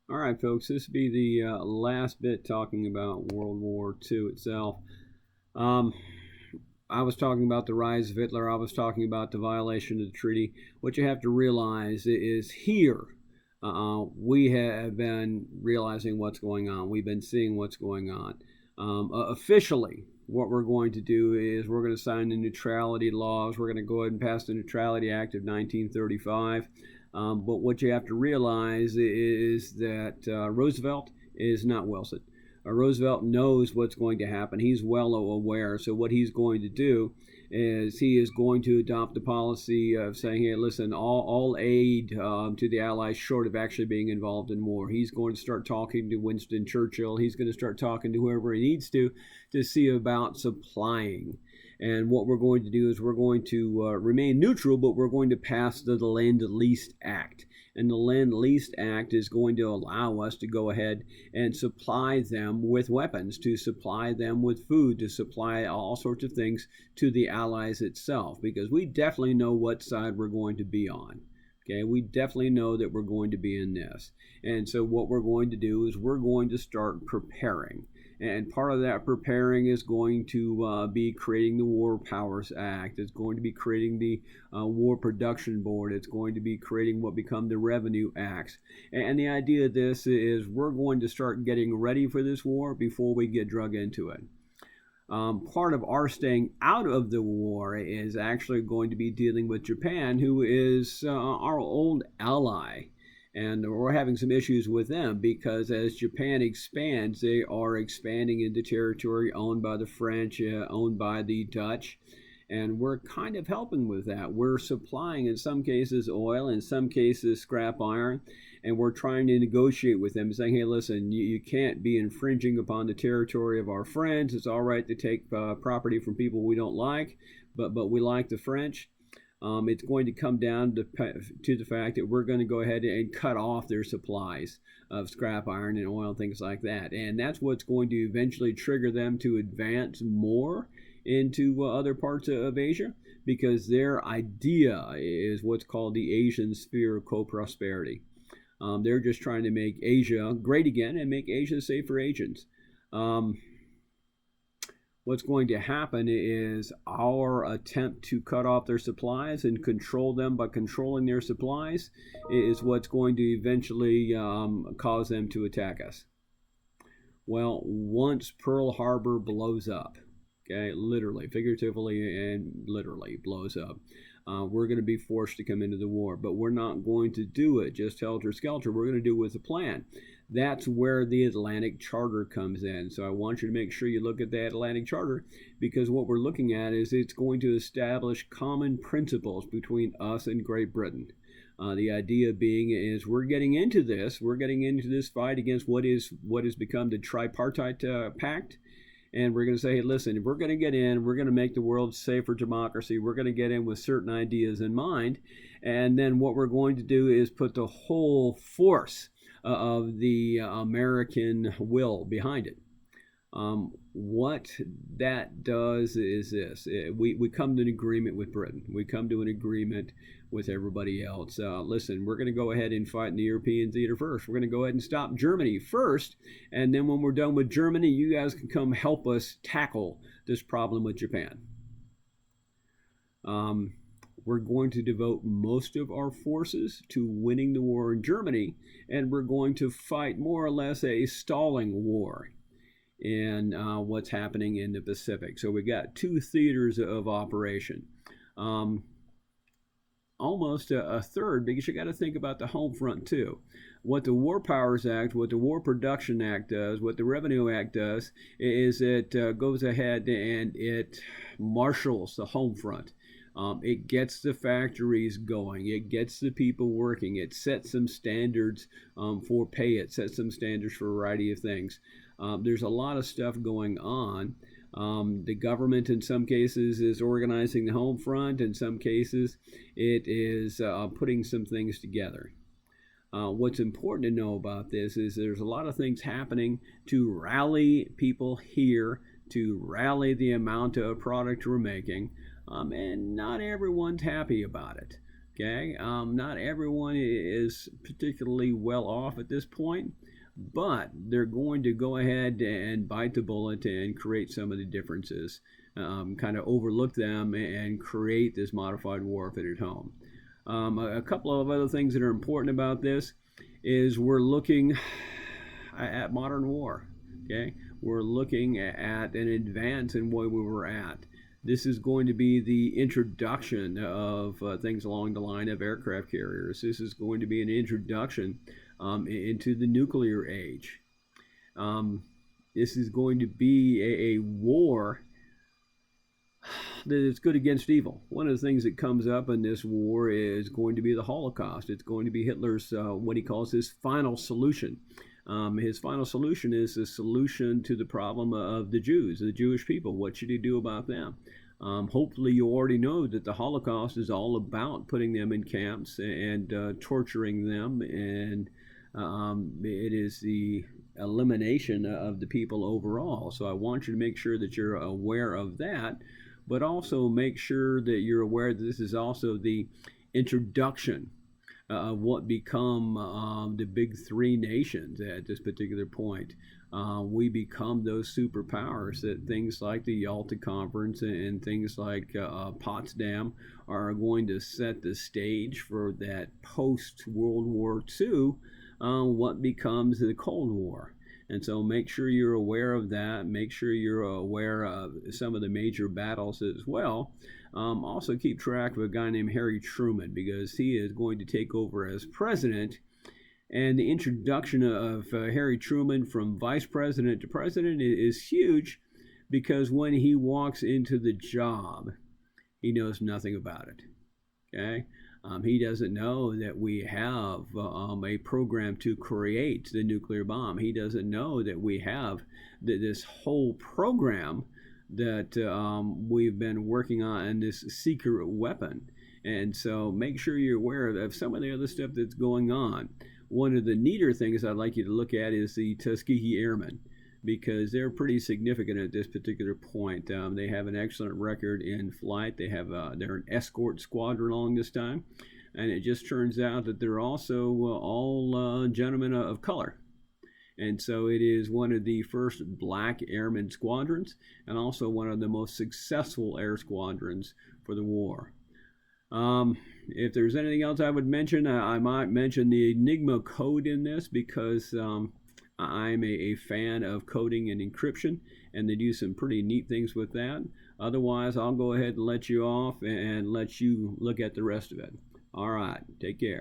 All right, folks, this will be the last bit talking about World War II itself. Um, I was talking about the rise of Hitler. I was talking about the violation of the treaty. What you have to realize is here, we have been realizing what's going on. We've been seeing what's going on. Officially, what we're going to do is we're going to sign the Neutrality Laws. We're going to go ahead and pass the Neutrality Act of 1935. But what you have to realize is that Roosevelt is not Wilson. Roosevelt knows what's going to happen. He's well aware. So what he's going to do is he is going to adopt the policy of saying, hey, listen, all aid to the Allies short of actually being involved in war. He's going to start talking to Winston Churchill. He's going to start talking to whoever he needs to see about supplying. And what we're going to do is we're going to remain neutral, but we're going to pass the Lend-Lease Act. And the Lend-Lease Act is going to allow us to go ahead and supply them with weapons, to supply them with food, to supply all sorts of things to the Allies itself, because we definitely know what side we're going to be on. Okay, we definitely know that we're going to be in this. And so what we're going to do is we're going to start preparing. And part of that preparing is going to be creating the War Powers Act. It's going to be creating the War Production Board. It's going to be creating what become the Revenue Acts. And the idea of this is we're going to start getting ready for this war before we get drug into it. Part of our staying out of the war is actually going to be dealing with Japan, who is our old ally. And we're having some issues with them because as Japan expands, they are expanding into territory owned by the French, owned by the Dutch. And we're kind of helping with that. We're supplying, in some cases, oil, in some cases, scrap iron. And we're trying to negotiate with them, saying, hey, listen, you can't be infringing upon the territory of our friends. It's all right to take property from people we don't like, but we like the French. It's going to come down to the fact that we're going to go ahead and cut off their supplies of scrap iron and oil, things like that. And that's what's going to eventually trigger them to advance more into other parts of Asia, because their idea is what's called the Asian sphere of co-prosperity. They're just trying to make Asia great again and make Asia safe for Asians. What's going to happen is our attempt to cut off their supplies and control them by controlling their supplies is what's going to eventually cause them to attack us. Well, once Pearl Harbor blows up, okay, literally, figuratively, and literally blows up, we're going to be forced to come into the war. But we're not going to do it just helter-skelter. We're going to do it with a plan. That's where the Atlantic Charter comes in. So I want you to make sure you look at that Atlantic Charter, because what we're looking at is it's going to establish common principles between us and Great Britain. The idea being is we're getting into this fight against what has become the tripartite pact. And we're going to say, hey, listen, if we're going to get in, we're going to make the world safe for democracy. We're going to get in with certain ideas in mind. And then what we're going to do is put the whole force of the American will behind it. What that does is this. We come to an agreement with Britain. We come to an agreement with everybody else. Listen, we're going to go ahead and fight in the European theater first. We're going to go ahead and stop Germany first. And then when we're done with Germany, you guys can come help us tackle this problem with Japan. We're going to devote most of our forces to winning the war in Germany, and we're going to fight more or less a stalling war in what's happening in the Pacific. So we got two theaters of operation. Almost a third, because you got to think about the home front too. What the War Powers Act, what the War Production Act does, what the Revenue Act does, is it goes ahead and it marshals the home front. It gets the factories going. It gets the people working. It sets some standards for pay. It sets some standards for a variety of things. There's a lot of stuff going on. The government in some cases is organizing the home front. In some cases, it is putting some things together. What's important to know about this is there's a lot of things happening to rally people here, to rally the amount of product we're making. And not everyone's happy about it. Okay, not everyone is particularly well off at this point, but they're going to go ahead and bite the bullet and create some of the differences, kind of overlook them and create this modified warfare at home. A couple of other things that are important about this is we're looking at modern war. Okay, we're looking at an advance in where we were at. This is going to be the introduction of things along the line of aircraft carriers. This is going to be an introduction into the nuclear age. This is going to be a war that is good against evil. One of the things that comes up in this war is going to be the Holocaust. It's going to be Hitler's, what he calls his final solution. His final solution is the solution to the problem of the Jews, the Jewish people. What should he do about them? Hopefully you already know that the Holocaust is all about putting them in camps and torturing them, and it is the elimination of the people overall. So I want you to make sure that you're aware of that, but also make sure that you're aware that this is also the introduction of what become the big three nations at this particular point. We become those superpowers that things like the Yalta Conference and things like Potsdam are going to set the stage for that post-World War II, what becomes the Cold War. And so make sure you're aware of that. Make sure you're aware of some of the major battles as well. Also keep track of a guy named Harry Truman, because he is going to take over as president. And the introduction of Harry Truman from vice president to president is huge, because when he walks into the job, he knows nothing about it. Okay? He doesn't know that we have a program to create the nuclear bomb. He doesn't know that we have this whole program that we've been working on, this secret weapon. And so make sure you're aware of some of the other stuff that's going on. One of the neater things I'd like you to look at is the Tuskegee Airmen, because they're pretty significant at this particular point. They have an excellent record in flight. They're an escort squadron along this time, and it just turns out that they're also all gentlemen of color. And so it is one of the first black airmen squadrons, and also one of the most successful air squadrons for the war. If there's anything else I would mention, I might mention the Enigma code in this, because I'm a fan of coding and encryption, and they do some pretty neat things with that. Otherwise, I'll go ahead and let you off and let you look at the rest of it. All right, take care.